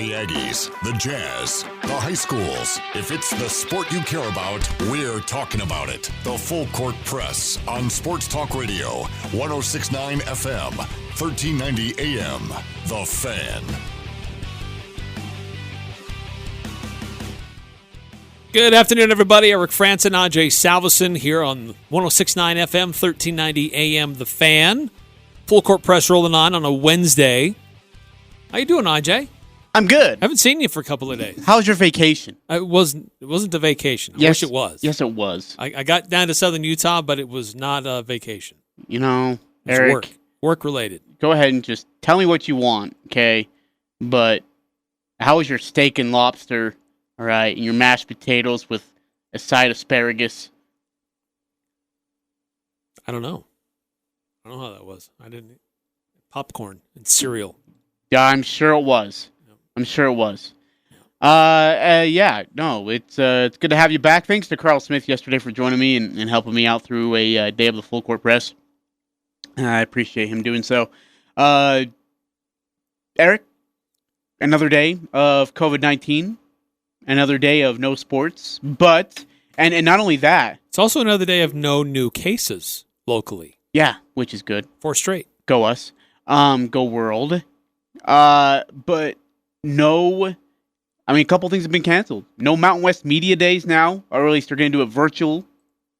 The Aggies, the Jazz, the high schools. If it's the sport you care about, we're talking about it. The Full Court Press on Sports Talk Radio, 106.9 FM, 1390 AM. The Fan. Good afternoon, everybody. Eric Frandsen, Ajay, Salvesen here on 106.9 FM, 1390 AM. The Fan. Full Court Press rolling on a Wednesday. How you doing, Ajay? I'm good. I haven't seen you for a couple of days. How was your vacation? It wasn't a vacation. I wish it was. Yes, it was. I got down to southern Utah, but it was not a vacation. You know, It's Eric, work related. go ahead and just tell me what you want, okay? But how was your steak and lobster, all right, and your mashed potatoes with a side of asparagus? I don't know. I don't know how that was. I didn't. Popcorn and cereal. Yeah, I'm sure it was. I'm sure it was. It's good to have you back. Thanks to Carl Smith yesterday for joining me and helping me out through a day of the Full Court Press. I appreciate him doing so. Eric, another day of COVID-19, another day of no sports, but and not only that, It's also another day of no new cases locally. yeah, which is good. 4 straight. Go us, go world. But no, a couple things have been canceled. No Mountain West Media Days now, or at least they're going to do it virtual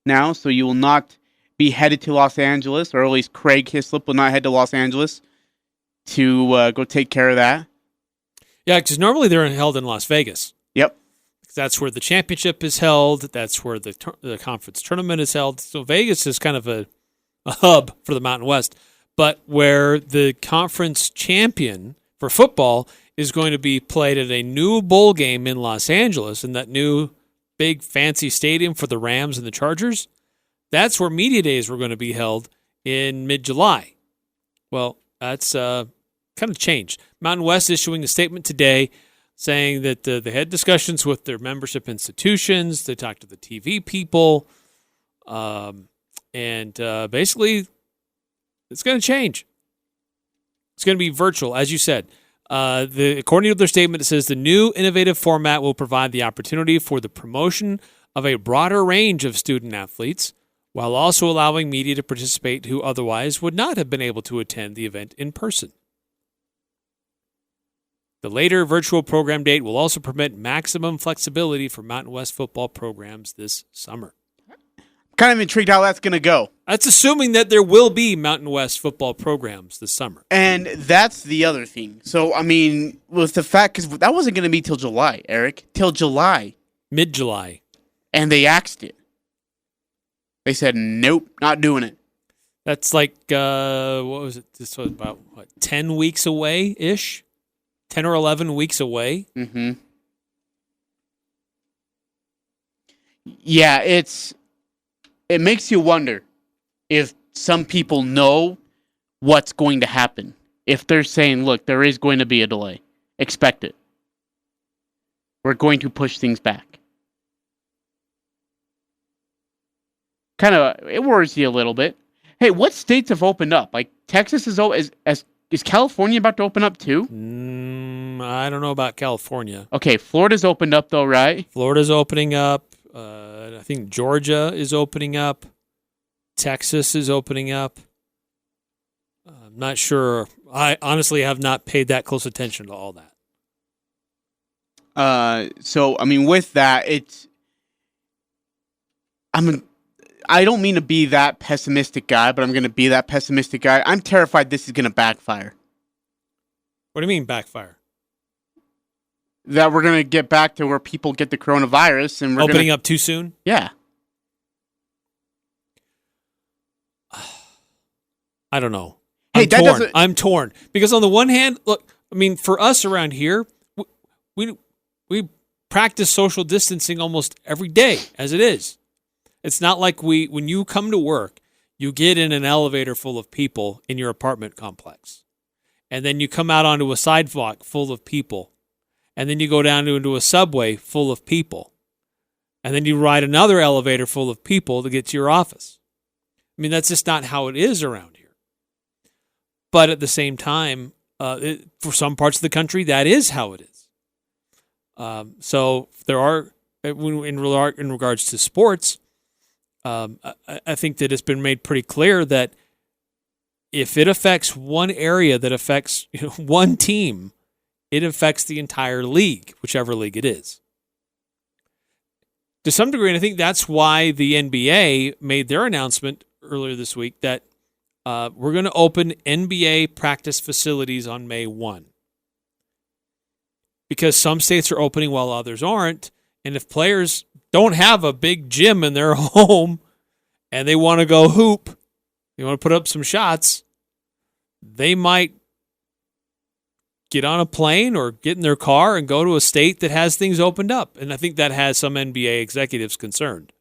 now, so you will not be headed to Los Angeles, or at least Craig Hislop will not head to Los Angeles to go take care of that. Yeah, because normally they're held in Las Vegas. Yep. That's where the championship is held. That's where the conference tournament is held. So Vegas is kind of a hub for the Mountain West. But where the conference champion for football is going to be played at a new bowl game in Los Angeles, in that new big fancy stadium for the Rams and the Chargers, that's where media days were going to be held in mid-July. Well, that's kind of changed. Mountain West issuing a statement today saying that they had discussions with their membership institutions. They talked to the TV people. And basically, it's going to change. It's going to be virtual, as you said. According to their statement, it says the new innovative format will provide the opportunity for the promotion of a broader range of student athletes, while also allowing media to participate who otherwise would not have been able to attend the event in person. The later virtual program date will also permit maximum flexibility for Mountain West football programs this summer. Kind of intrigued how that's going to go. That's assuming that there will be Mountain West football programs this summer. And that's the other thing. So, with the fact, because that wasn't going to be till July, Eric. Till July. Mid-July. And they axed it. They said, nope, not doing it. That's like, what was it? This was about, 10 weeks away-ish? 10 or 11 weeks away? Mm-hmm. Yeah, it makes you wonder if some people know what's going to happen. If they're saying, look, there is going to be a delay. Expect it. We're going to push things back. Kind of, it worries you a little bit. Hey, what states have opened up? Like, Texas is California about to open up too? I don't know about California. Okay, Florida's opened up though, right? Florida's opening up. I think Georgia is opening up. Texas is opening up. I'm not sure. I honestly have not paid that close attention to all that. With that, I don't mean to be that pessimistic guy, but I'm going to be that pessimistic guy. I'm terrified this is going to backfire. What do you mean backfire? That we're going to get back to where people get the coronavirus and we're opening up too soon? Yeah. I don't know. Hey, I'm torn. Because on the one hand, look, for us around here, we practice social distancing almost every day as it is. It's not like when you come to work, you get in an elevator full of people in your apartment complex. And then you come out onto a sidewalk full of people. And then you go down into a subway full of people. And then you ride another elevator full of people to get to your office. That's just not how it is around here. But at the same time, for some parts of the country, that is how it is. So there are, in regards to sports, I think that it's been made pretty clear that if it affects one area that affects one team, it affects the entire league, whichever league it is. To some degree, and I think that's why the NBA made their announcement earlier this week that we're going to open NBA practice facilities on May 1. Because some states are opening while others aren't, and if players don't have a big gym in their home and they want to go hoop, they want to put up some shots, they might get on a plane or get in their car and go to a state that has things opened up. And I think that has some NBA executives concerned.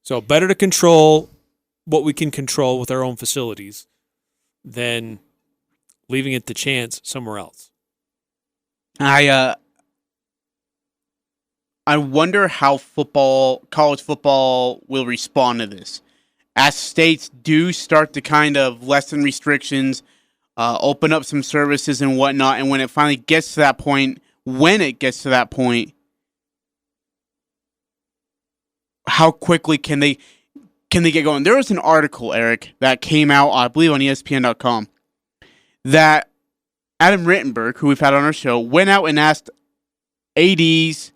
So better to control what we can control with our own facilities than leaving it to chance somewhere else. I wonder how college football will respond to this. As states do start to kind of lessen restrictions, open up some services and whatnot, and when it finally gets to that point, how quickly can they get going? There was an article, Eric, that came out, I believe, on ESPN.com, that Adam Rittenberg, who we've had on our show, went out and asked ADs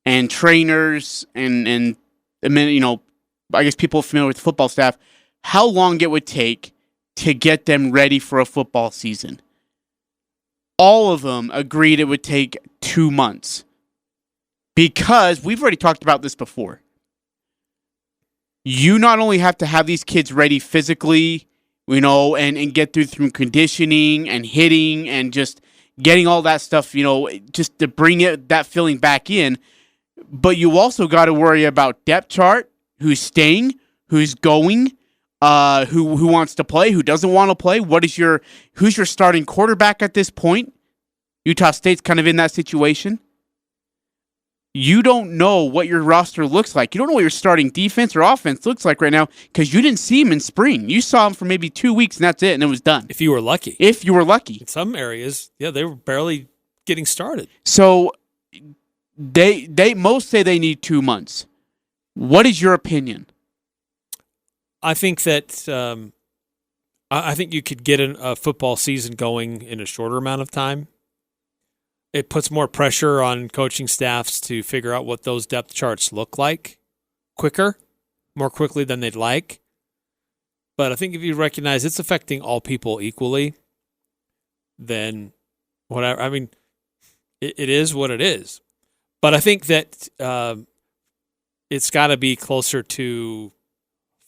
and trainers and I guess people familiar with football staff, how long it would take to get them ready for a football season. All of them agreed it would take 2 months. Because we've already talked about this before. You not only have to have these kids ready physically, and get through conditioning and hitting and just getting all that stuff, just to bring that feeling back in, but you also got to worry about depth chart, who's staying, who's going, who wants to play, who doesn't want to play. Who's your starting quarterback at this point? Utah State's kind of in that situation. You don't know what your roster looks like. You don't know what your starting defense or offense looks like right now because you didn't see them in spring. You saw them for maybe 2 weeks and that's it, and it was done. If you were lucky. In some areas, they were barely getting started. So they most say they need 2 months. What is your opinion? I think that I think you could get a football season going in a shorter amount of time. It puts more pressure on coaching staffs to figure out what those depth charts look like more quickly than they'd like. But I think if you recognize it's affecting all people equally, then whatever. I mean, it is what it is. But I think that it's got to be closer to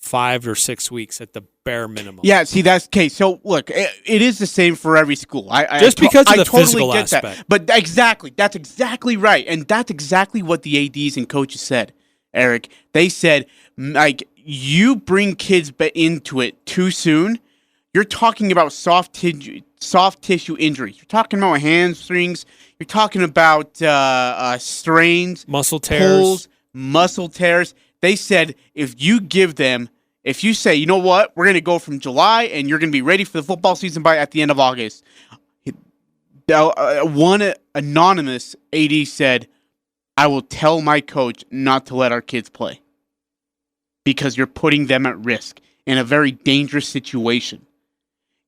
5 or 6 weeks at the bare minimum. Yeah, see, that's the case. So, look, it is the same for every school. Because of the totally physical get aspect. That. But exactly, that's exactly right. And that's exactly what the ADs and coaches said, Eric. They said, you bring kids into it too soon, you're talking about soft tissue injuries. You're talking about hamstrings. You're talking about strains, muscle tears. Pulls, muscle tears. They said if you say, you know what, we're going to go from July and you're going to be ready for the football season at the end of August. One anonymous AD said, I will tell my coach not to let our kids play because you're putting them at risk in a very dangerous situation.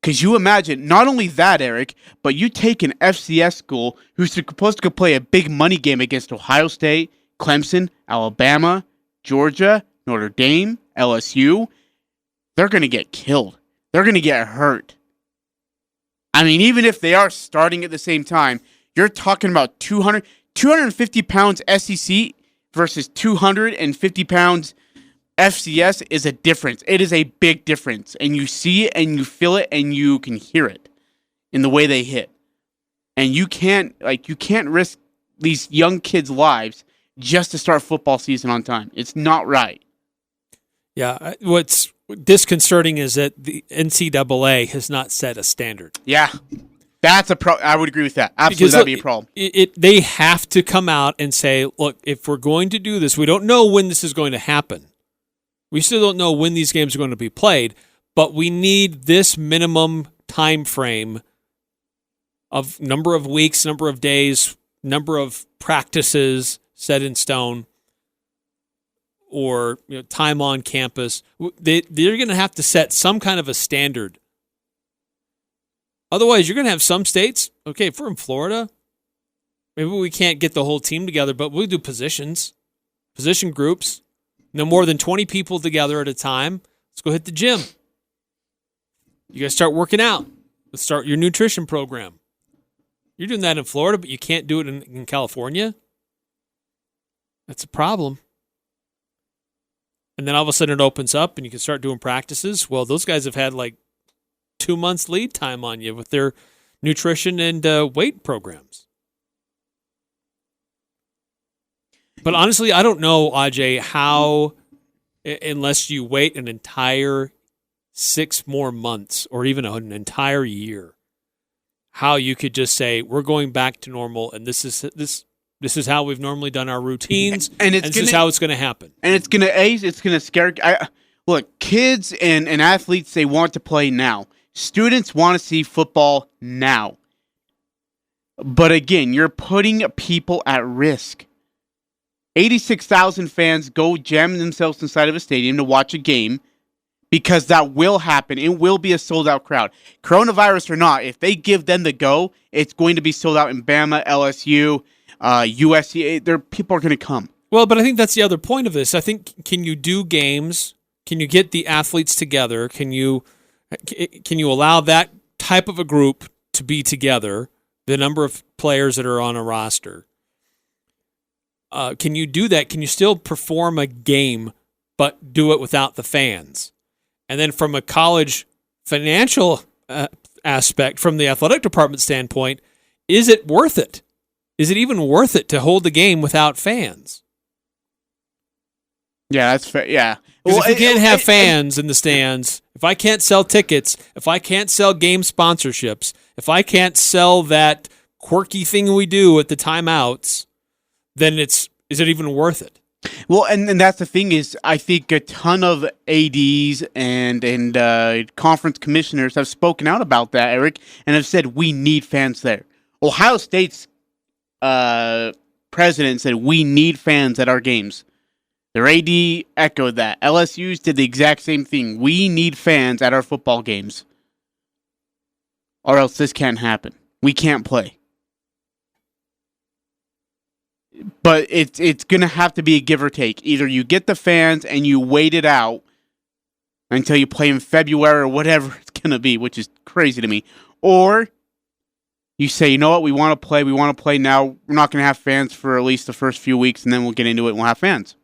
Because you imagine, not only that, Eric, but you take an FCS school who's supposed to play a big money game against Ohio State, Clemson, Alabama, Georgia, Notre Dame, LSU, they're going to get killed. They're going to get hurt. I mean, even if they are starting at the same time, you're talking about 250 pounds SEC versus 250 pounds FCS is a difference. It is a big difference. And you see it and you feel it and you can hear it in the way they hit. And you can't risk these young kids' lives just to start football season on time. It's not right. Yeah, what's disconcerting is that the NCAA has not set a standard. Yeah, that's I would agree with that. Absolutely, that'd be a problem. They have to come out and say, look, if we're going to do this, we don't know when this is going to happen. We still don't know when these games are going to be played, but we need this minimum time frame of number of weeks, number of days, number of practices set in stone, or time on campus. They're going to have to set some kind of a standard. Otherwise, you're going to have some states, okay, if we're in Florida, maybe we can't get the whole team together, but we'll do position groups, no more than 20 people together at a time. Let's go hit the gym. You guys start working out. Let's start your nutrition program. You're doing that in Florida, but you can't do it in California? That's a problem. And then all of a sudden it opens up and you can start doing practices. Well, those guys have had like 2 months lead time on you with their nutrition and weight programs. But honestly, I don't know, Ajay, how, unless you wait an entire 6 more months or even an entire year, how you could just say, we're going back to normal and this is how we've normally done our routines, and this is how it's going to happen. And it's going to scare. Look, kids and athletes, they want to play now. Students want to see football now. But again, you're putting people at risk. 86,000 fans go jam themselves inside of a stadium to watch a game because that will happen. It will be a sold-out crowd. Coronavirus or not, if they give them the go, it's going to be sold out in Bama, LSU, USC. People are going to come. Well, but I think that's the other point of this. I think, can you do games? Can you get the athletes together? Can you allow that type of a group to be together, the number of players that are on a roster? Can you do that? Can you still perform a game, but do it without the fans? And then from a college financial aspect, from the athletic department standpoint, is it worth it? Is it even worth it to hold the game without fans? Yeah, that's fair. Yeah. Because if you can't have fans in the stands, if I can't sell tickets, if I can't sell game sponsorships, if I can't sell that quirky thing we do at the timeouts, then is it even worth it? Well, and that's the thing is, I think a ton of ADs and conference commissioners have spoken out about that, Eric, and have said we need fans there. Ohio State's president said we need fans at our games. Their AD echoed that. LSU's did the exact same thing. We need fans at our football games, or else this can't happen. We can't play. But it's going to have to be a give or take. Either you get the fans and you wait it out until you play in February or whatever it's going to be, which is crazy to me. Or you say, you know what, we want to play now. We're not going to have fans for at least the first few weeks, and then we'll get into it and we'll have fans.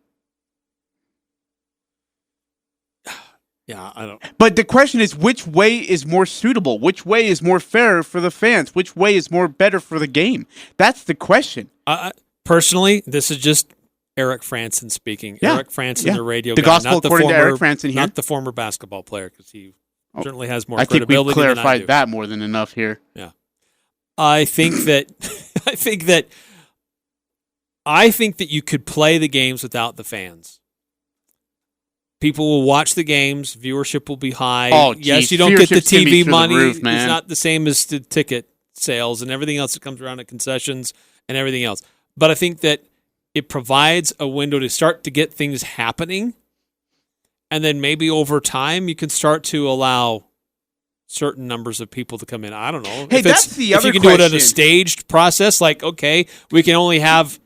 Yeah, I don't. But the question is, which way is more suitable? Which way is more fair for the fans? Which way is more better for the game? That's the question. Personally, this is just Eric Frandsen speaking. Yeah. Eric Frandsen, the radio the guy, gospel not the according former, to Eric Frandsen here. not the former basketball player, because he certainly has more I think credibility we've than I do. clarified that more than enough here. Yeah, I think that I think that you could play the games without the fans. People will watch the games. Viewership will be high. Oh, yes, geez, you don't get the TV money. The roof, man. It's not the same as the ticket sales and everything else that comes around at concessions and everything else. But I think that it provides a window to start to get things happening. And then maybe over time, you can start to allow certain numbers of people to come in. I don't know. Hey, that's the other question. If you can do it at a staged process, like, okay, we can only have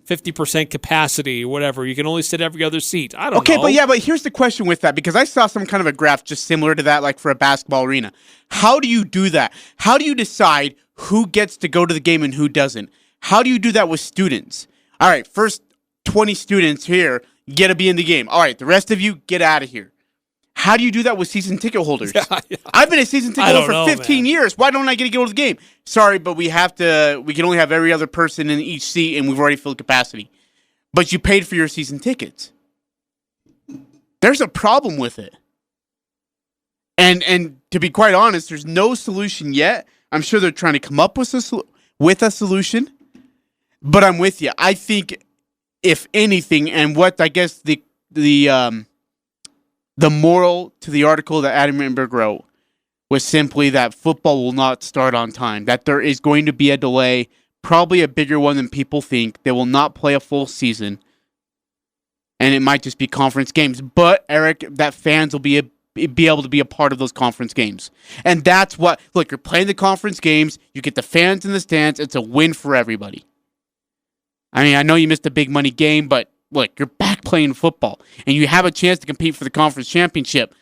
50% capacity or whatever. You can only sit every other seat. I don't know. Okay, but here's the question with that, because I saw some kind of a graph just similar to that, like for a basketball arena. How do you do that? How do you decide who gets to go to the game and who doesn't? How do you do that with students? All right, first 20 students here get to be in the game. All right, the rest of you, get out of here. How do you do that with season ticket holders? Yeah. I've been a season ticket holder for 15 years. Why don't I get to go to the game? Sorry, but we can only have every other person in each seat, and we've already filled capacity. But you paid for your season tickets. There's a problem with it. And to be quite honest, there's no solution yet. I'm sure they're trying to come up with a solution. But I'm with you. I think, if anything, and what I guess the moral to the article that Adam Rittenberg wrote was simply that football will not start on time, that there is going to be a delay, probably a bigger one than people think. They will not play a full season, and it might just be conference games. But, Eric, that fans will be able to be a part of those conference games. And that's what, look, you're playing the conference games, you get the fans in the stands, it's a win for everybody. I mean, I know you missed a big money game, but look, you're back playing football, and you have a chance to compete for the conference championship.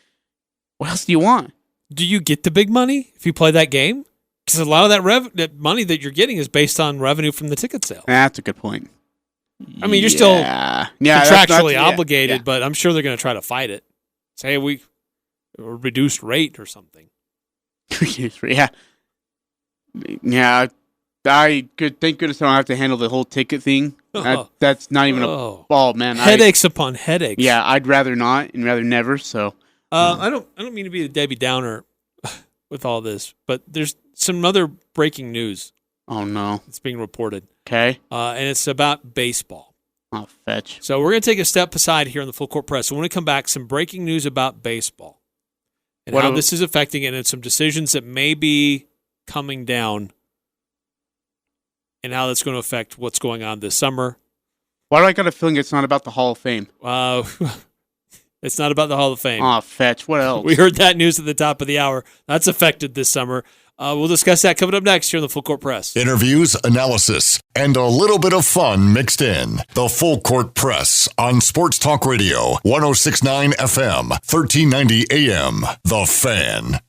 What else do you want? Do you get the big money if you play that game? Because a lot of that money that you're getting is based on revenue from the ticket sale. That's a good point. I mean, you're still contractually obligated, but I'm sure they're going to try to fight it. Say we reduced rate or something. Yeah. Thank goodness I don't have to handle the whole ticket thing. That's not even man. Headaches upon headaches. Yeah, I'd rather not and rather never. So I don't mean to be a Debbie Downer with all this, but there's some other breaking news. Oh no, it's being reported. Okay, and it's about baseball. Oh, fetch. So we're going to take a step aside here in the Full Court Press. So when we come back, some breaking news about baseball and how this is affecting it, and some decisions that may be coming down, and how that's going to affect what's going on this summer. Why do I got a feeling it's not about the Hall of Fame? It's not about the Hall of Fame. Oh, fetch. What else? We heard that news at the top of the hour. That's affected this summer. We'll discuss that coming up next here on the Full Court Press. Interviews, analysis, and a little bit of fun mixed in. The Full Court Press on Sports Talk Radio, 106.9 FM, 1390 AM. The Fan.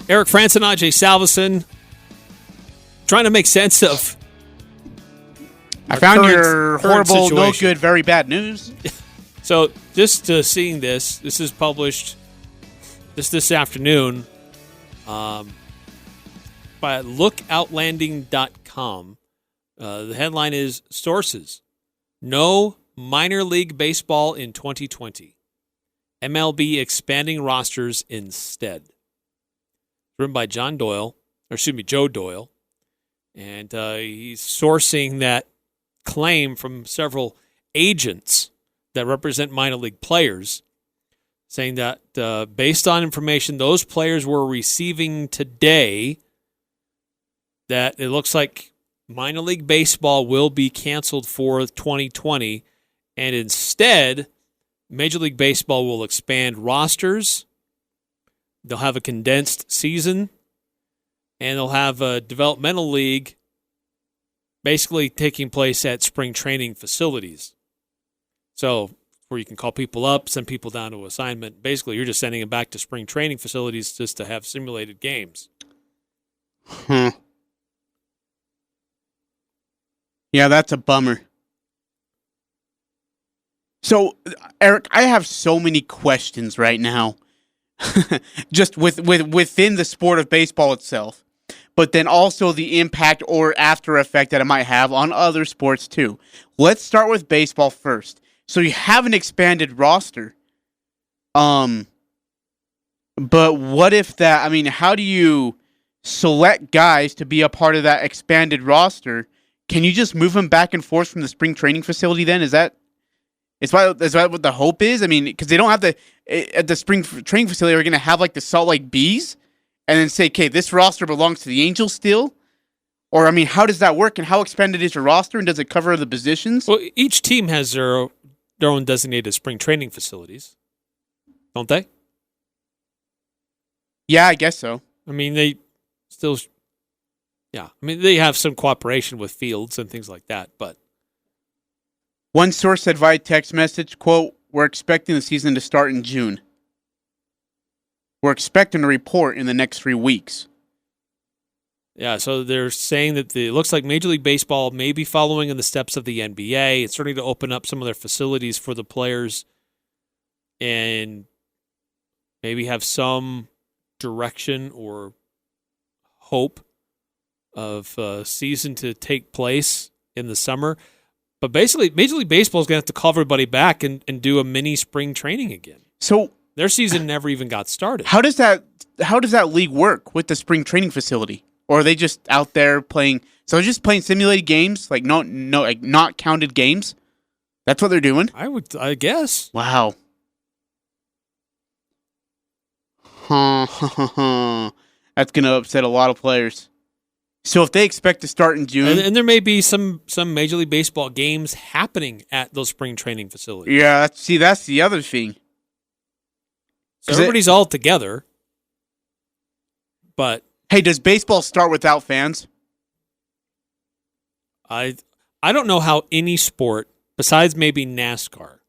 Eric Frandsen, Ajay Salvesen, trying to make sense of. I found your horrible, situation. No good, very bad news. So, just seeing this is published this afternoon by lookoutlanding.com. The headline is Sources: No minor league baseball in 2020. MLB expanding rosters instead. Written by Joe Doyle, and he's sourcing that claim from several agents that represent minor league players, saying that based on information those players were receiving today, that it looks like minor league baseball will be canceled for 2020, and instead, Major League Baseball will expand rosters. They'll have a condensed season, and they'll have a developmental league basically taking place at spring training facilities. So, where you can call people up, send people down to assignment. Basically, you're just sending them back to spring training facilities just to have simulated games. Yeah, that's a bummer. So, Eric, I have so many questions right now. Just within the sport of baseball itself, but then also the impact or after effect that it might have on other sports too. Let's start with baseball first. So you have an expanded roster, but what if that? I mean, how do you select guys to be a part of that expanded roster? Can you just move them back and forth from the spring training facility? Then is that what the hope is? I mean, because they don't have at the spring training facility, are going to have like the Salt Lake Bees and then say, okay, this roster belongs to the Angels still? Or, I mean, how does that work, and how expanded is your roster, and does it cover the positions? Well, each team has their own designated spring training facilities, don't they? Yeah, I guess so. I mean, they have some cooperation with fields and things like that, but. One source said via text message, quote, "We're expecting the season to start in June. We're expecting a report in the next 3 weeks." Yeah, so they're saying that it looks like Major League Baseball may be following in the steps of the NBA. It's starting to open up some of their facilities for the players and maybe have some direction or hope of a season to take place in the summer. But basically, Major League Baseball is going to have to call everybody back and do a mini spring training again. So their season never even got started. How does that league work with the spring training facility? Or are they just out there playing? So they're just playing simulated games, like like not counted games. That's what they're doing. I guess. Wow. That's gonna upset a lot of players. So if they expect to start in June, And there may be some Major League Baseball games happening at those spring training facilities. yeah, that's the other thing. So everybody's all together. But Hey, does baseball start without fans? I don't know how any sport, besides maybe NASCAR.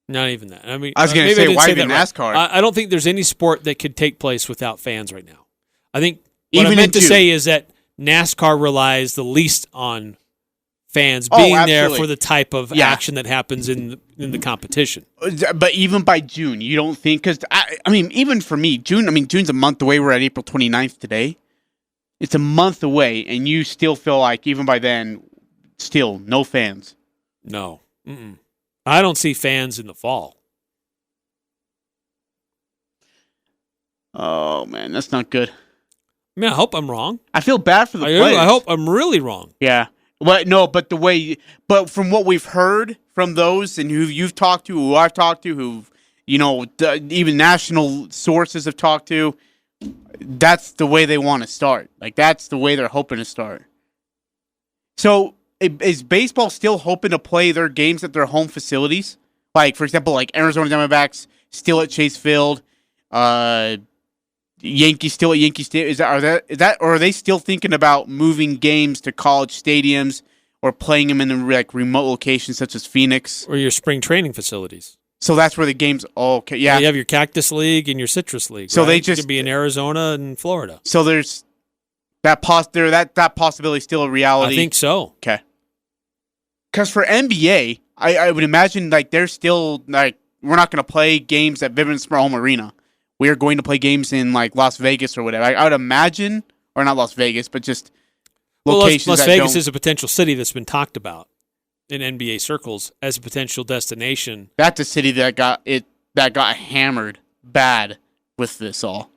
Not even that. I mean, I was going to say, why even NASCAR? Right. I don't think there's any sport that could take place without fans right now. I think what Even I meant to in say is that NASCAR relies the least on fans being there for the type of action that happens in the competition. But even by June, you don't think? Because, I mean, even for me, June's a month away. We're at April 29th today. It's a month away, and you still feel like even by then, still no fans. No. Mm-mm. I don't see fans in the fall. Oh, man, that's not good. I mean, I hope I'm wrong. I feel bad for the players. I hope I'm really wrong. Yeah. But from what we've heard from those and who you've talked to, who I've talked to, who, even national sources have talked to, that's the way they want to start. Like, that's the way they're hoping to start. So, is baseball still hoping to play their games at their home facilities? Like, for example, like Arizona Diamondbacks still at Chase Field, Yankees still at Yankee Stadium. Is that, or are they still thinking about moving games to college stadiums or playing them in remote locations such as Phoenix or your spring training facilities? So that's where the games. Oh, okay, yeah. You have your Cactus League and your Citrus League. So right? they just could be in Arizona and Florida. So there's that that possibility is still a reality. I think so. Okay. Because for NBA, I would imagine they're still we're not going to play games at Vivint Smart Home Arena. We are going to play games in Las Vegas or whatever. I would imagine, or not Las Vegas, but just locations. Las Vegas is a potential city that's been talked about in NBA circles as a potential destination. That's a city that got hammered bad with this all.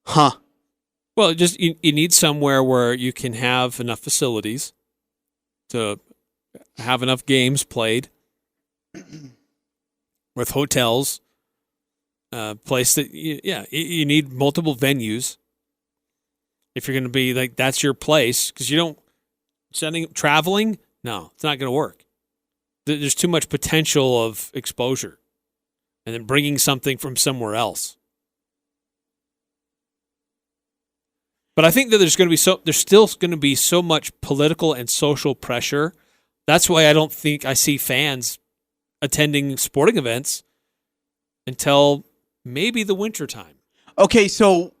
Huh. Well, just you need somewhere where you can have enough facilities to have enough games played with hotels, place that you need multiple venues if you're going to be that's your place, because you don't traveling. No, it's not going to work. There's too much potential of exposure, and then bringing something from somewhere else. But I think that there's still going to be so much political and social pressure. That's why I don't think I see fans attending sporting events until maybe the wintertime. Okay, so,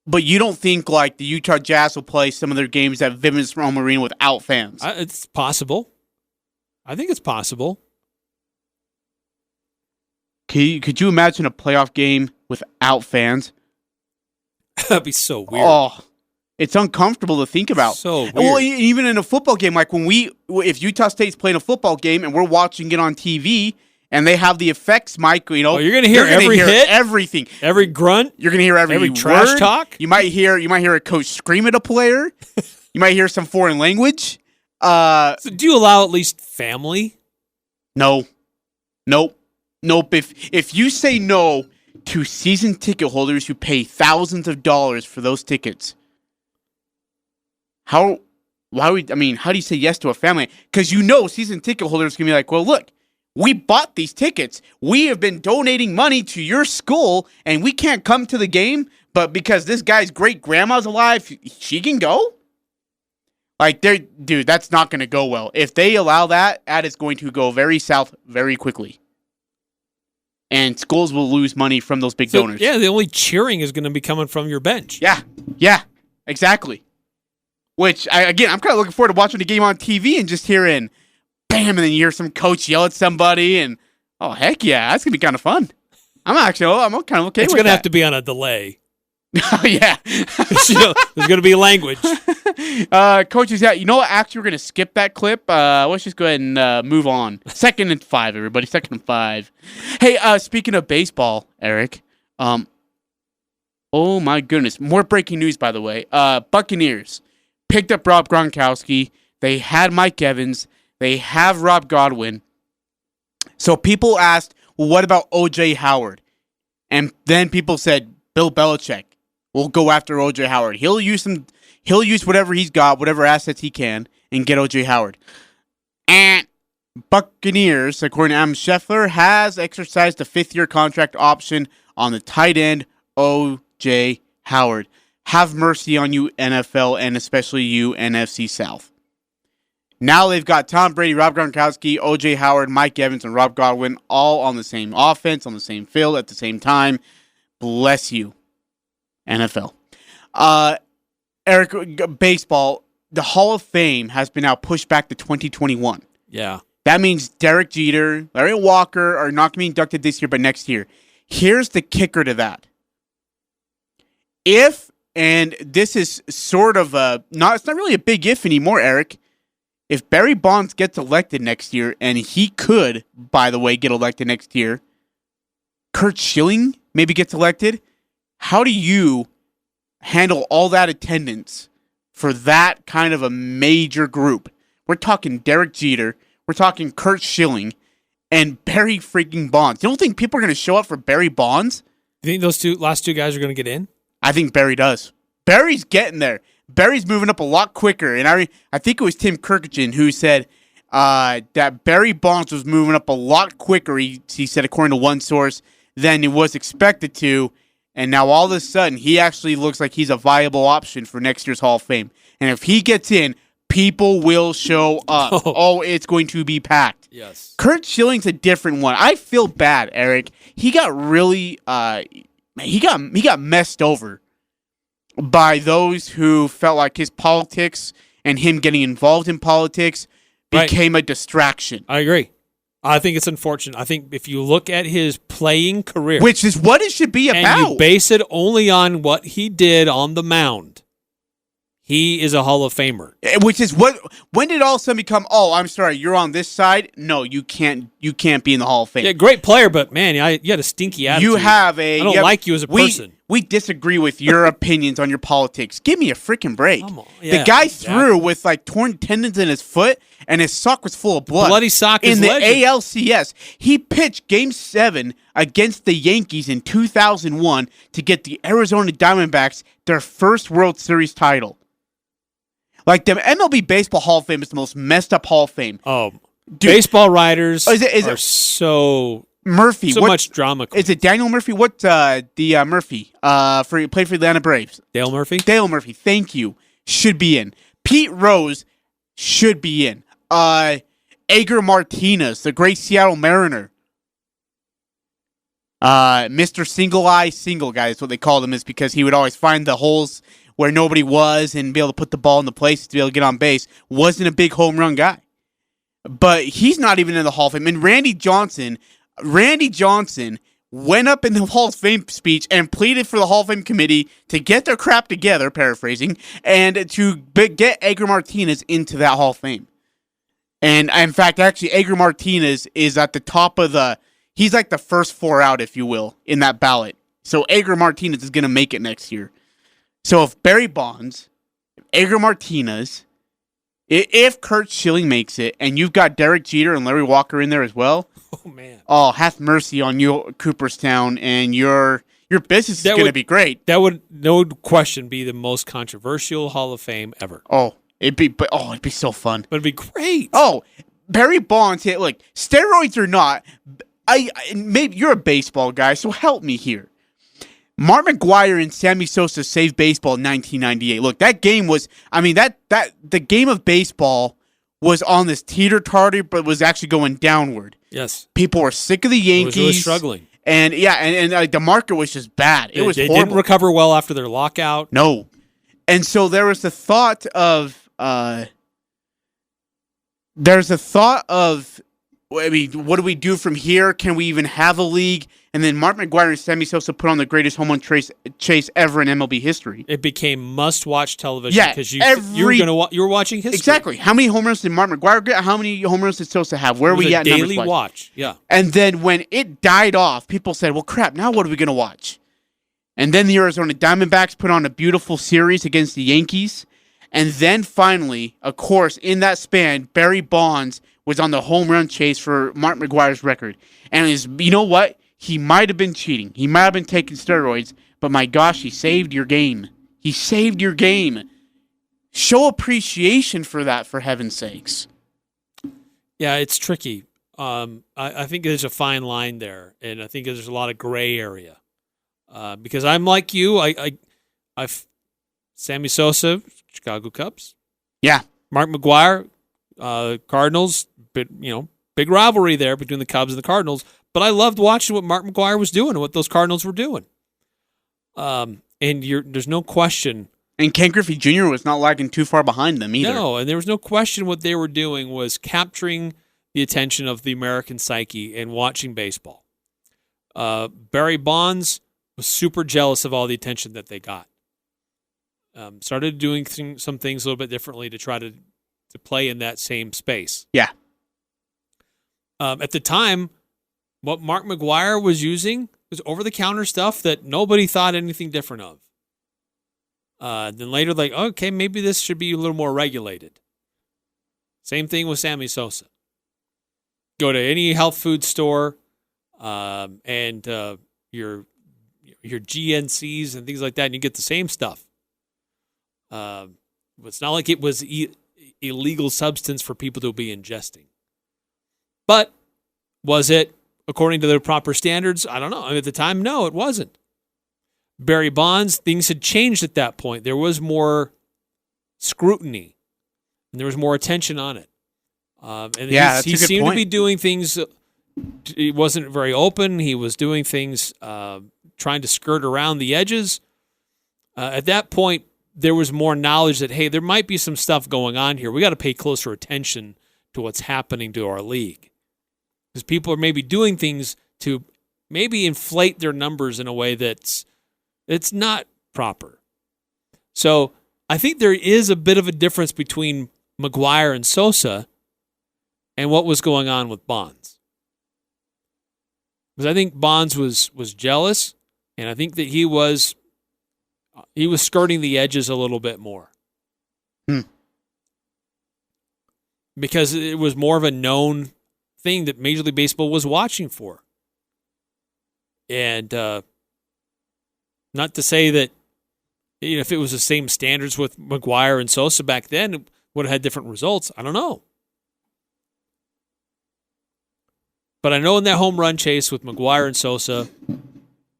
but you don't think the Utah Jazz will play some of their games at Vivint Smart Home Arena without fans? It's possible. I think it's possible. Could you imagine a playoff game without fans? That'd be so weird. Oh, it's uncomfortable to think about. So weird. Well, even in a football game, if Utah State's playing a football game and we're watching it on TV and they have the effects mic, you're going to hear every hit, everything, every grunt. You're going to hear every trash word. talk. You might hear a coach scream at a player. You might hear some foreign language. So do you allow at least family? No. Nope. If you say no to season ticket holders who pay thousands of dollars for those tickets, how do you say yes to a family? Because season ticket holders can be like, well, look, we bought these tickets. We have been donating money to your school, and we can't come to the game, but because this guy's great grandma's alive, she can go? Dude, that's not going to go well. If they allow that is going to go very south very quickly. And schools will lose money from those big donors. Yeah, the only cheering is going to be coming from your bench. Yeah, exactly. Which, I'm kind of looking forward to watching the game on TV and just hearing, bam, and then you hear some coach yell at somebody, and, oh, heck yeah, that's going to be kind of fun. I'm kind of okay with that. It's going to have to be on a delay. Oh, yeah. There's going to be language. Coaches, actually, we're going to skip that clip. Let's just go ahead and move on. 2nd and 5, everybody. 2nd and 5. Hey, speaking of baseball, Eric, Oh my goodness. More breaking news, by the way. Buccaneers picked up Rob Gronkowski. They had Mike Evans. They have Rob Godwin. So people asked, well, what about O.J. Howard? And then people said, Bill Belichick will go after O.J. Howard. He'll use whatever he's got, whatever assets he can, and get O.J. Howard. And Buccaneers, according to Adam Scheffler, has exercised a 5th-year contract option on the tight end O.J. Howard. Have mercy on you, NFL, and especially you, NFC South. Now they've got Tom Brady, Rob Gronkowski, O.J. Howard, Mike Evans, and Rob Godwin all on the same offense, on the same field at the same time. Bless you, NFL. Eric, baseball, the Hall of Fame has been now pushed back to 2021. Yeah. That means Derek Jeter, Larry Walker are not going to be inducted this year, but next year. Here's the kicker to that. If, and this is sort of it's not really a big if anymore, Eric. If Barry Bonds gets elected next year, and he could, by the way, get elected next year, Curt Schilling maybe gets elected, how do you handle all that attendance for that kind of a major group? We're talking Derek Jeter, we're talking Curt Schilling, and Barry freaking Bonds. You don't think people are going to show up for Barry Bonds? You think those last two guys are going to get in? I think Barry does. Barry's getting there. Barry's moving up a lot quicker, and I think it was Tim Kirkjian who said that Barry Bonds was moving up a lot quicker, he said, according to one source, than it was expected to, and now all of a sudden, he actually looks like he's a viable option for next year's Hall of Fame. And if he gets in, people will show up. Oh, it's going to be packed. Yes. Curt Schilling's a different one. I feel bad, Eric. He got really, he got messed over by those who felt like his politics and him getting involved in politics became a distraction. I agree. I think it's unfortunate. I think if you look at his playing career, which is what it should be about, and you base it only on what he did on the mound, he is a Hall of Famer. Which is when did all of a sudden become, oh, I'm sorry, you're on this side? No, you can't be in the Hall of Fame. Yeah, great player, but man, you had a stinky attitude. I don't like you as a person. We disagree with your opinions on your politics. Give me a freaking break. Come on. Yeah, the guy threw with like torn tendons in his foot, and his sock was full of blood. Bloody sock is in the legend. ALCS. He pitched Game 7 against the Yankees in 2001 to get the Arizona Diamondbacks their first World Series title. Like, the MLB Baseball Hall of Fame is the most messed up Hall of Fame. Oh, dude, baseball writers are so Murphy. So much drama. Is it Daniel Murphy? What the Murphy? Played for the Atlanta Braves. Dale Murphy. Dale Murphy. Thank you. Should be in. Pete Rose should be in. Edgar Martinez, the great Seattle Mariner. Mr. Single Eye Single Guy is what they called him, is because he would always find the holes where nobody was and be able to put the ball in the place to be able to get on base. Wasn't a big home run guy. But he's not even in the Hall of Fame. And Randy Johnson went up in the Hall of Fame speech and pleaded for the Hall of Fame committee to get their crap together, paraphrasing, and to get Edgar Martinez into that Hall of Fame. And in fact, actually, Edgar Martinez is at the top of he's like the first 4 out, if you will, in that ballot. So Edgar Martinez is going to make it next year. So if Barry Bonds, Edgar Martinez, if Curt Schilling makes it, and you've got Derek Jeter and Larry Walker in there as well, oh man, have mercy on you, Cooperstown, and your business is going to be great. That would, no question, be the most controversial Hall of Fame ever. It'd be so fun. But it'd be great. Barry Bonds hit, like, steroids or not. Maybe you're a baseball guy, so help me here. Mark McGwire and Sammy Sosa saved baseball in 1998. Look, that game was, the game of baseball was on this teeter-totter, but was actually going downward. Yes. People were sick of the Yankees. It was really struggling. And the market was just bad. It was horrible. They didn't recover well after their lockout. No. And so there was the thought of, what do we do from here? Can we even have a league? And then Mark McGwire and Sammy Sosa put on the greatest home run chase ever in MLB history. It became must-watch television because you were watching history. Exactly. How many home runs did Mark McGwire get? How many home runs did Sosa have? Where are we at? Daily watch. Yeah. And then when it died off, people said, "Well, crap. Now what are we going to watch?" And then the Arizona Diamondbacks put on a beautiful series against the Yankees. And then finally, of course, in that span, Barry Bonds was on the home run chase for Mark McGwire's record. And you know what? He might have been cheating. He might have been taking steroids. But my gosh, he saved your game. He saved your game. Show appreciation for that, for heaven's sakes. Yeah, it's tricky. I think there's a fine line there, and I think there's a lot of gray area. Because I'm like you, I've Sammy Sosa, Chicago Cubs. Yeah. Mark McGwire, Cardinals. Big rivalry there between the Cubs and the Cardinals. But I loved watching what Mark McGwire was doing and what those Cardinals were doing. And there's no question. And Ken Griffey Jr. was not lagging too far behind them either. No, and there was no question what they were doing was capturing the attention of the American psyche and watching baseball. Barry Bonds was super jealous of all the attention that they got. Started doing some things a little bit differently to try to play in that same space. Yeah. At the time, what Mark McGwire was using was over-the-counter stuff that nobody thought anything different of. Then later, okay, maybe this should be a little more regulated. Same thing with Sammy Sosa. Go to any health food store, and your GNCs and things like that, and you get the same stuff. It's not like it was illegal substance for people to be ingesting. But was it according to the proper standards? I don't know. At the time, no, it wasn't. Barry Bonds, things had changed at that point. There was more scrutiny, and there was more attention on it. He seemed to be doing things. He wasn't very open. He was doing things trying to skirt around the edges. At that point, there was more knowledge that, hey, there might be some stuff going on here. We got to pay closer attention to what's happening to our league. Because people are maybe doing things to maybe inflate their numbers in a way that's not proper. So I think there is a bit of a difference between McGwire and Sosa and what was going on with Bonds. Because I think Bonds was jealous, and I think that he was skirting the edges a little bit more. Because it was more of a known thing that Major League Baseball was watching for. And not to say that if it was the same standards with McGwire and Sosa back then, it would have had different results. I don't know. But I know in that home run chase with McGwire and Sosa,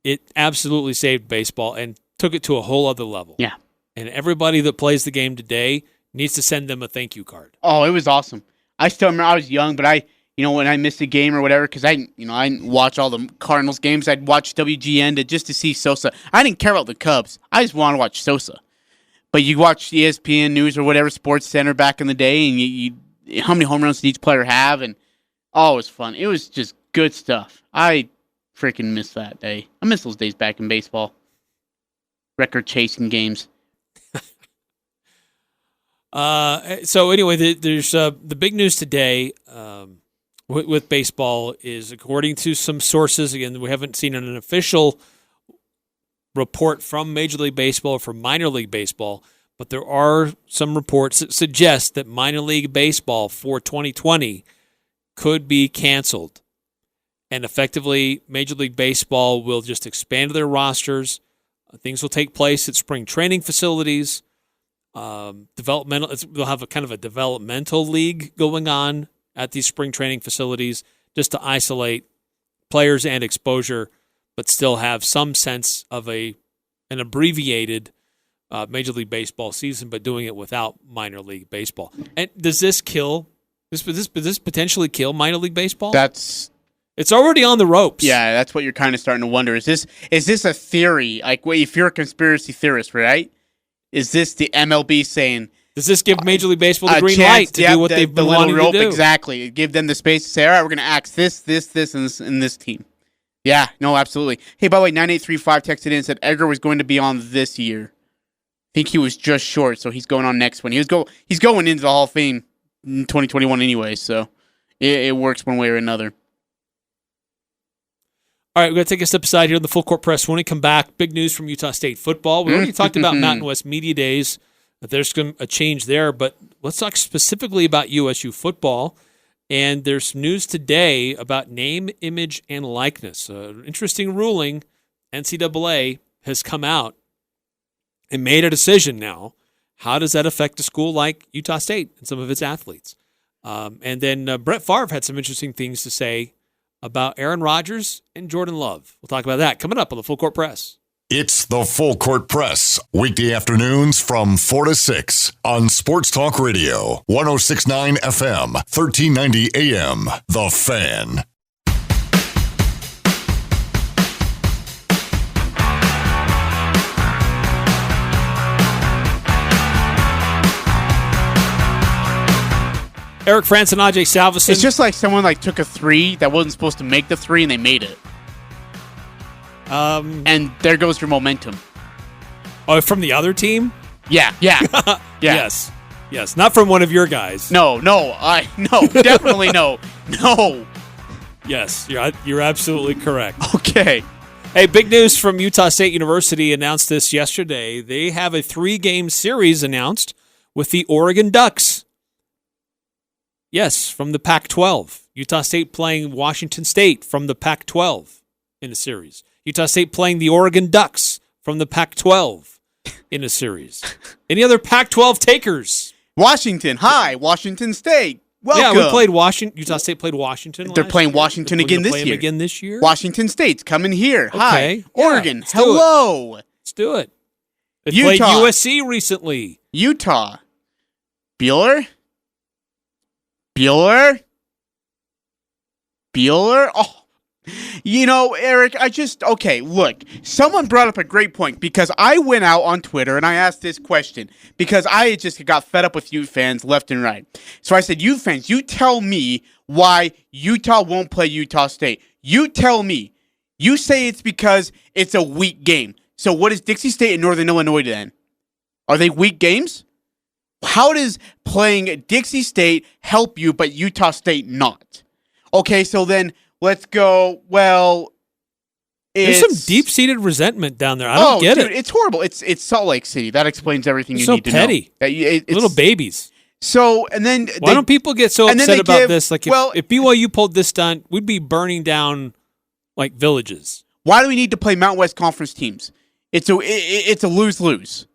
it absolutely saved baseball and took it to a whole other level. Yeah. And everybody that plays the game today needs to send them a thank you card. Oh, it was awesome. I still remember I was young, but when I missed a game or whatever, because I didn't watch all the Cardinals games. I'd watch WGN just to see Sosa. I didn't care about the Cubs. I just wanted to watch Sosa. But you watch ESPN News or whatever, Sports Center back in the day, and you how many home runs did each player have? And it was fun. It was just good stuff. I freaking miss that day. I miss those days back in baseball. Record chasing games. So anyway, there's the big news today with baseball is, according to some sources, again, we haven't seen an official report from Major League Baseball or from Minor League Baseball, but there are some reports that suggest that Minor League Baseball for 2020 could be canceled. And effectively, Major League Baseball will just expand their rosters. Things will take place at spring training facilities. They'll have a kind of a developmental league going on at these spring training facilities just to isolate players and exposure, but still have some sense of an abbreviated Major League Baseball season, but doing it without minor league baseball. And does this potentially kill minor league baseball? It's already on the ropes. Yeah, that's what you're kind of starting to wonder. Is this a theory? Like, if you're a conspiracy theorist, right? Is this the MLB saying? Does this give Major League Baseball the green light to do what they've been wanting to do? Exactly. Give them the space to say, all right, we're going to axe this, and this team. Yeah, no, absolutely. Hey, by the way, 9835 texted in and said Edgar was going to be on this year. I think he was just short, so he's going on next one. He's going into the Hall of Fame in 2021 anyway, so it works one way or another. All right, we're going to take a step aside here in the Full Court Press. When we come back, big news from Utah State football. We already talked about Mountain West Media Days. There's a change there, but let's talk specifically about USU football. And there's news today about name, image, and likeness. An interesting ruling. NCAA has come out and made a decision now. How does that affect a school like Utah State and some of its athletes? And then Brett Favre had some interesting things to say about Aaron Rodgers and Jordan Love. We'll talk about that coming up on the Full Court Press. It's the Full Court Press, weekday afternoons from 4 to 6 on Sports Talk Radio, 106.9 FM, 1390 AM. The Fan. Eric Frandsen, Ajay, Salvesen. It's just like someone took a three that wasn't supposed to make the three and they made it. And there goes your momentum. Oh, from the other team? Yeah. Yes. Not from one of your guys. No, definitely no. Yes, you're absolutely correct. Okay. Hey, big news from Utah State University announced this yesterday. They have a 3-game series announced with the Oregon Ducks. Yes, from the Pac-12. Utah State playing Washington State from the Pac-12 in a series. Utah State playing the Oregon Ducks from the Pac-12 in a series. Any other Pac-12 takers? Washington. Hi, Washington State. Welcome. Yeah, we played Washington. Utah State played Washington. They're playing Washington again this year. Washington State's coming here. Okay. Hi. Yeah, Oregon. Hello. Let's do it. They Utah. played USC recently. Utah. Bueller. Oh, Eric, look, someone brought up a great point because I went out on Twitter and I asked this question because I just got fed up with Ute fans left and right. So I said, Ute fans, you tell me why Utah won't play Utah State. You tell me. You say it's because it's a weak game. So what is Dixie State and Northern Illinois then? Are they weak games? How does playing Dixie State help you, but Utah State not? Okay, so then let's go, there's some deep-seated resentment down there. I don't get it. It's horrible. It's Salt Lake City. That explains everything you need to know. So petty. Little babies. So, and then... Why don't people get so upset about this? Like, if BYU pulled this stunt, we'd be burning down, villages. Why do we need to play Mountain West Conference teams? It's a lose-lose.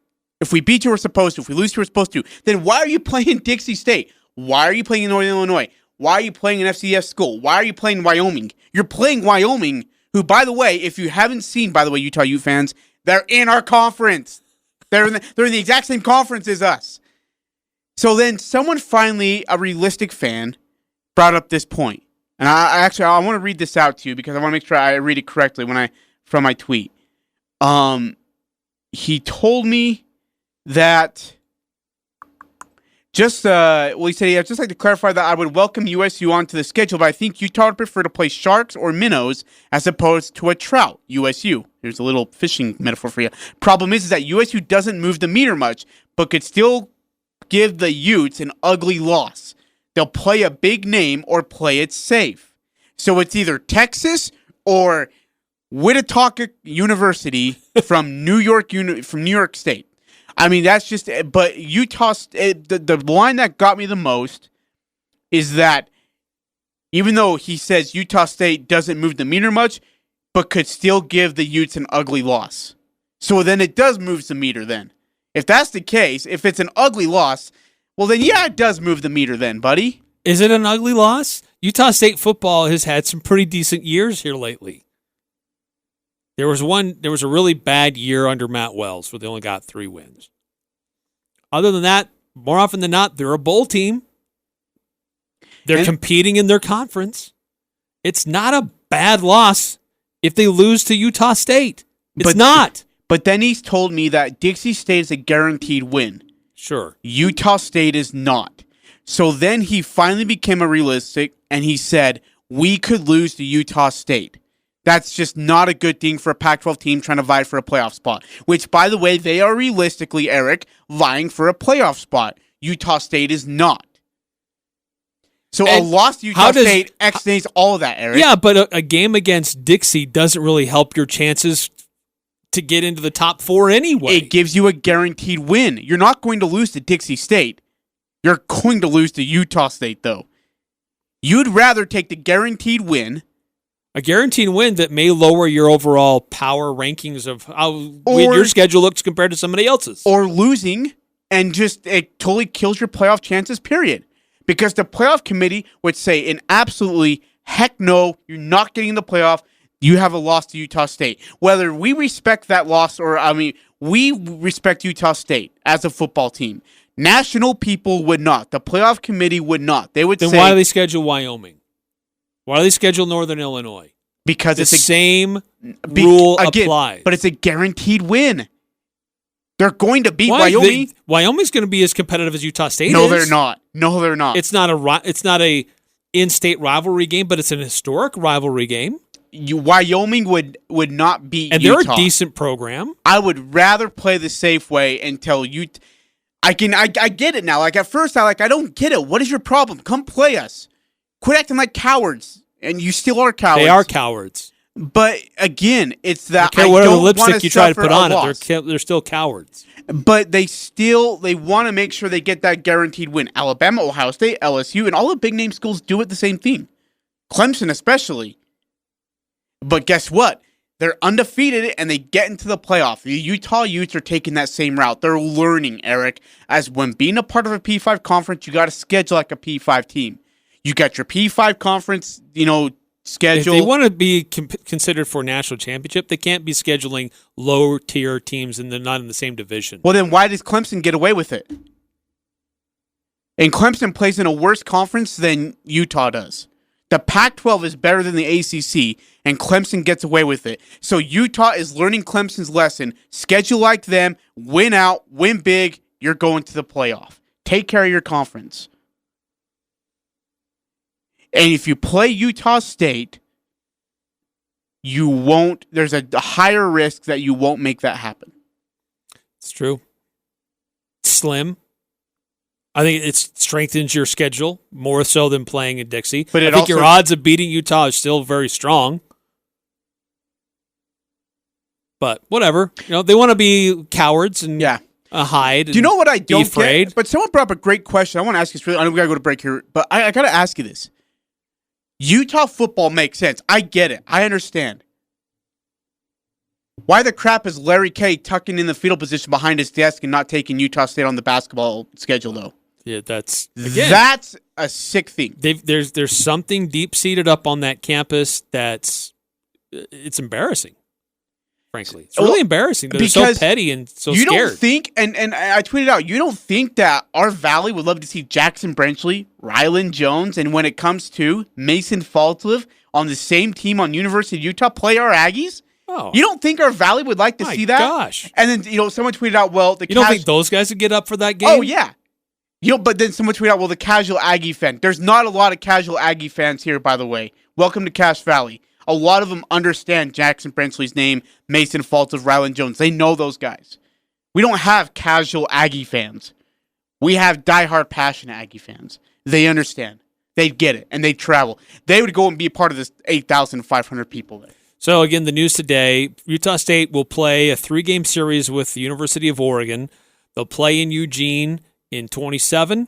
If we beat you, we're supposed to. If we lose you, we're supposed to. Then why are you playing Dixie State? Why are you playing Northern Illinois? Why are you playing an FCS school? Why are you playing Wyoming? You're playing Wyoming, who, by the way, if you haven't seen, Utah Ute fans, they're in our conference. They're in the exact same conference as us. So then someone finally, a realistic fan, brought up this point. And I want to read this out to you because I want to make sure I read it correctly from my tweet. He told me that he said, I'd just like to clarify that I would welcome USU onto the schedule, but I think Utah would prefer to play sharks or minnows as opposed to a trout. USU. Here's a little fishing metaphor for you. Problem is that USU doesn't move the meter much, but could still give the Utes an ugly loss. They'll play a big name or play it safe. So it's either Texas or Whittatawga University from New York State. I mean, that's just, but Utah, the line that got me the most is that even though he says Utah State doesn't move the meter much, but could still give the Utes an ugly loss. So then it does move the meter then. If that's the case, if it's an ugly loss, well then yeah, it does move the meter then, buddy. Is it an ugly loss? Utah State football has had some pretty decent years here lately. There was a really bad year under Matt Wells where they only got 3 wins. Other than that, more often than not, they're a bowl team. They're competing in their conference. It's not a bad loss if they lose to Utah State. It's not. But then he's told me that Dixie State is a guaranteed win. Sure. Utah State is not. So then he finally became a realistic, and he said, we could lose to Utah State. That's just not a good thing for a Pac-12 team trying to vie for a playoff spot. Which, by the way, they are realistically, Eric, vying for a playoff spot. Utah State is not. So And a loss to Utah State X-nays all of that, Eric. Yeah, but a game against Dixie doesn't really help your chances to get into the top 4 anyway. It gives you a guaranteed win. You're not going to lose to Dixie State. You're going to lose to Utah State, though. You'd rather take the guaranteed win. A guaranteed win that may lower your overall power rankings of how your schedule looks compared to somebody else's. Or losing, and just it totally kills your playoff chances, period. Because the playoff committee would say, in absolutely heck no, you're not getting in the playoff. You have a loss to Utah State. Whether we respect that loss we respect Utah State as a football team. National people would not. The playoff committee would not. They would then say... Then why do they schedule Wyoming? Why do they schedule Northern Illinois? Because it's the same rule applies. But it's a guaranteed win. They're going to beat Wyoming. Wyoming's going to be as competitive as Utah State is. No, they're not. No, they're not. It's not a in-state rivalry game, but it's an historic rivalry game. Wyoming would not beat and Utah. And they're a decent program. I would rather play the safe way until you. I get it now. Like at first, I don't get it. What is your problem? Come play us. Quit acting like cowards. And you still are cowards. They are cowards. But again, it's that I don't care whatever lipstick you try to put on it, they're still cowards. But they want to make sure they get that guaranteed win. Alabama, Ohio State, LSU, and all the big name schools do it the same thing. Clemson especially. But guess what? They're undefeated and they get into the playoff. The Utah Utes are taking that same route. They're learning, Eric, as when being a part of a P5 conference, you got to schedule like a P5 team. You got your P5 conference, schedule. If they want to be considered for national championship, they can't be scheduling lower tier teams and they're not in the same division. Well, then why does Clemson get away with it? And Clemson plays in a worse conference than Utah does. The Pac-12 is better than the ACC, and Clemson gets away with it. So Utah is learning Clemson's lesson. Schedule like them, win out, win big, you're going to the playoff. Take care of your conference. And if you play Utah State, there's a higher risk that you won't make that happen. It's true. Slim. I think it strengthens your schedule more so than playing in Dixie. But I think your odds of beating Utah is still very strong. But whatever. They want to be cowards and hide. Do you know what I don't afraid? Get? But someone brought up a great question. I want to ask you this. I know we got to go to break here, but I got to ask you this. Utah football makes sense. I get it. I understand. Why the crap is Larry K tucking in the fetal position behind his desk and not taking Utah State on the basketball schedule, though? Yeah, that's a sick thing. There's something deep-seated up on that campus it's embarrassing, frankly. It's really embarrassing. They're so petty and so you scared. You don't think, and I tweeted out, you don't think that our Valley would love to see Jackson Brenchley, Ryland Jones, and when it comes to Mason Faltliff on the same team on University of Utah play our Aggies? Oh. You don't think our Valley would like to see that? Gosh. And then, someone tweeted out, you don't think those guys would get up for that game? Oh, yeah. But then someone tweeted out, well, the casual Aggie fan. There's not a lot of casual Aggie fans here, by the way. Welcome to Cache Valley. A lot of them understand Jackson Brenchley's name, Mason Faltliff, Ryland Jones. They know those guys. We don't have casual Aggie fans. We have diehard, passionate Aggie fans. They understand. They get it, and they travel. They would go and be a part of this 8,500 people there. So, again, the news today, Utah State will play a 3-game series with the University of Oregon. They'll play in Eugene in 27.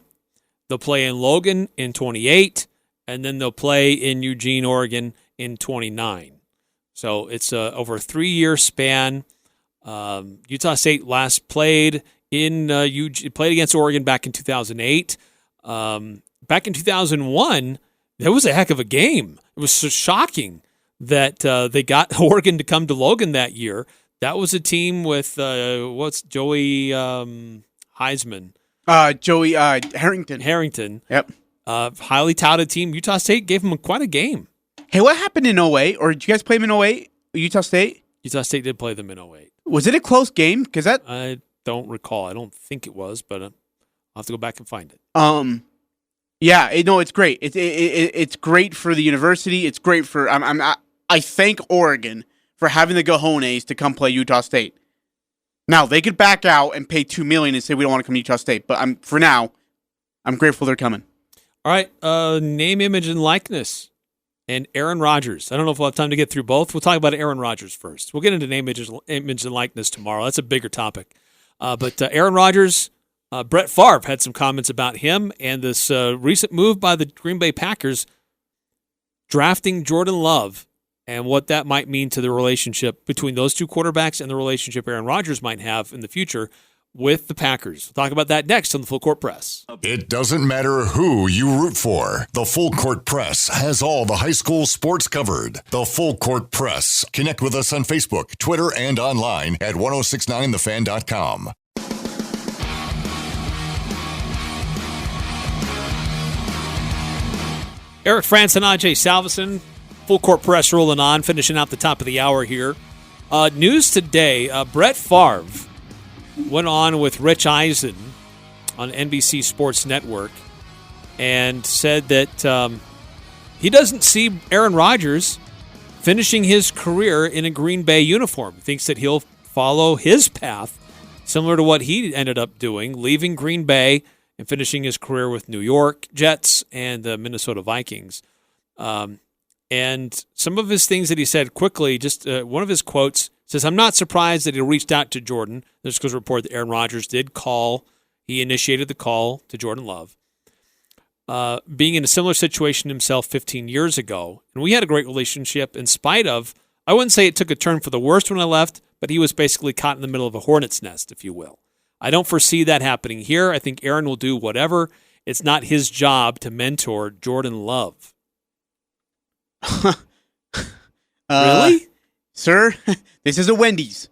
They'll play in Logan in 28. And then they'll play in Eugene, Oregon in 29. So, it's over a 3-year span. Utah State last played in Eugene, played against Oregon back in 2008. Back in 2001, that was a heck of a game. It was so shocking that they got Oregon to come to Logan that year. That was a team with Joey Heisman? Joey Harrington. Harrington. Yep. Highly touted team. Utah State gave them quite a game. Hey, what happened in 08? Or did you guys play them in 08? Utah State? Utah State did play them in 08. Was it a close game? I don't recall. I don't think it was, but I'll have to go back and find it. Yeah, it's great. It's great for the university. It's great for I thank Oregon for having the cojones to come play Utah State. Now they could back out and pay $2 million and say we don't want to come to Utah State, but for now, I'm grateful they're coming. All right, name, image, and likeness. And Aaron Rodgers. I don't know if we'll have time to get through both. We'll talk about Aaron Rodgers first. We'll get into name, image, and likeness tomorrow. That's a bigger topic. But Aaron Rodgers, Brett Favre had some comments about him and this recent move by the Green Bay Packers drafting Jordan Love and what that might mean to the relationship between those two quarterbacks and the relationship Aaron Rodgers might have in the future with the Packers. We'll talk about that next on the Full Court Press. It doesn't matter who you root for. The Full Court Press has all the high school sports covered. The Full Court Press. Connect with us on Facebook, Twitter, and online at 1069thefan.com. Eric Frandsen, Ajay Salvesen, Full Court Press rolling on, finishing out the top of the hour here. News today, Brett Favre went on with Rich Eisen on NBC Sports Network and said that he doesn't see Aaron Rodgers finishing his career in a Green Bay uniform. He thinks that he'll follow his path, similar to what he ended up doing, leaving Green Bay and finishing his career with New York Jets and the Minnesota Vikings. And some of his things that he said quickly, just one of his quotes says, "I'm not surprised that he reached out to Jordan." This goes to report that Aaron Rodgers did call. He initiated the call to Jordan Love. Being in a similar situation himself 15 years ago. And we had a great relationship in spite of, I wouldn't say it took a turn for the worst when I left, but he was basically caught in the middle of a hornet's nest, if you will. I don't foresee that happening here. I think Aaron will do whatever. It's not his job to mentor Jordan Love. Really? Sir, this is a Wendy's.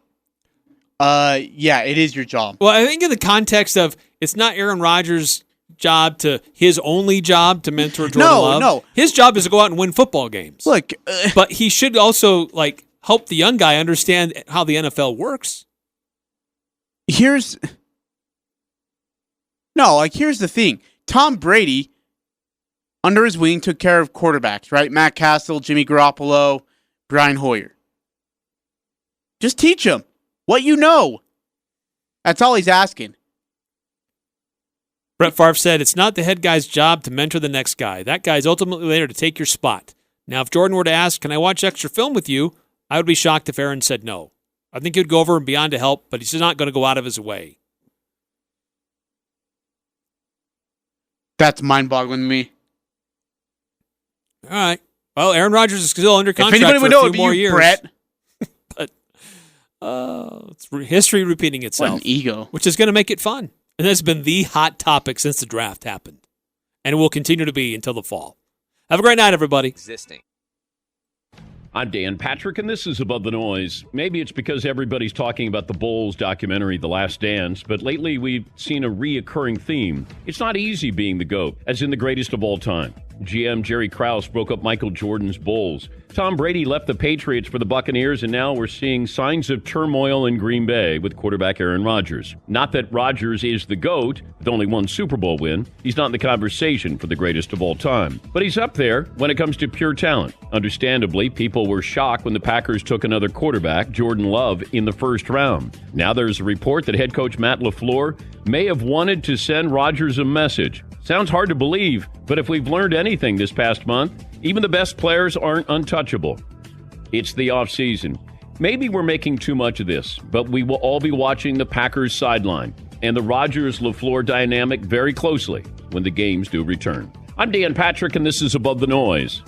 Yeah, it is your job. Well, I think in the context of it's not Aaron Rodgers' job his only job to mentor Jordan Love. No. His job is to go out and win football games. Look, but he should also help the young guy understand how the NFL works. Here's the thing. Tom Brady, under his wing, took care of quarterbacks, right? Matt Castle, Jimmy Garoppolo, Brian Hoyer. Just teach him what you know. That's all he's asking. Brett Favre said, "It's not the head guy's job to mentor the next guy. That guy's ultimately there to take your spot. Now, if Jordan were to ask, 'Can I watch extra film with you?' I would be shocked if Aaron said no. I think he'd go over and beyond to help, but he's not going to go out of his way." That's mind-boggling to me. All right. Well, Aaron Rodgers is still under contract for a few more years. Brett. But it's history repeating itself. What an ego. Which is going to make it fun. And that's been the hot topic since the draft happened. And it will continue to be until the fall. Have a great night, everybody. I'm Dan Patrick, and this is Above the Noise. Maybe it's because everybody's talking about the Bulls documentary, The Last Dance, but lately we've seen a reoccurring theme. It's not easy being the GOAT, as in the greatest of all time. GM Jerry Krause broke up Michael Jordan's Bulls. Tom Brady left the Patriots for the Buccaneers, and now we're seeing signs of turmoil in Green Bay with quarterback Aaron Rodgers. Not that Rodgers is the GOAT, with only one Super Bowl win. He's not in the conversation for the greatest of all time. But he's up there when it comes to pure talent. Understandably, people were shocked when the Packers took another quarterback, Jordan Love, in the first round. Now there's a report that head coach Matt LaFleur may have wanted to send Rodgers a message. Sounds hard to believe, but if we've learned anything this past month, even the best players aren't untouchable. It's the offseason. Maybe we're making too much of this, but we will all be watching the Packers sideline and the Rodgers-LaFleur dynamic very closely when the games do return. I'm Dan Patrick, and this is Above the Noise.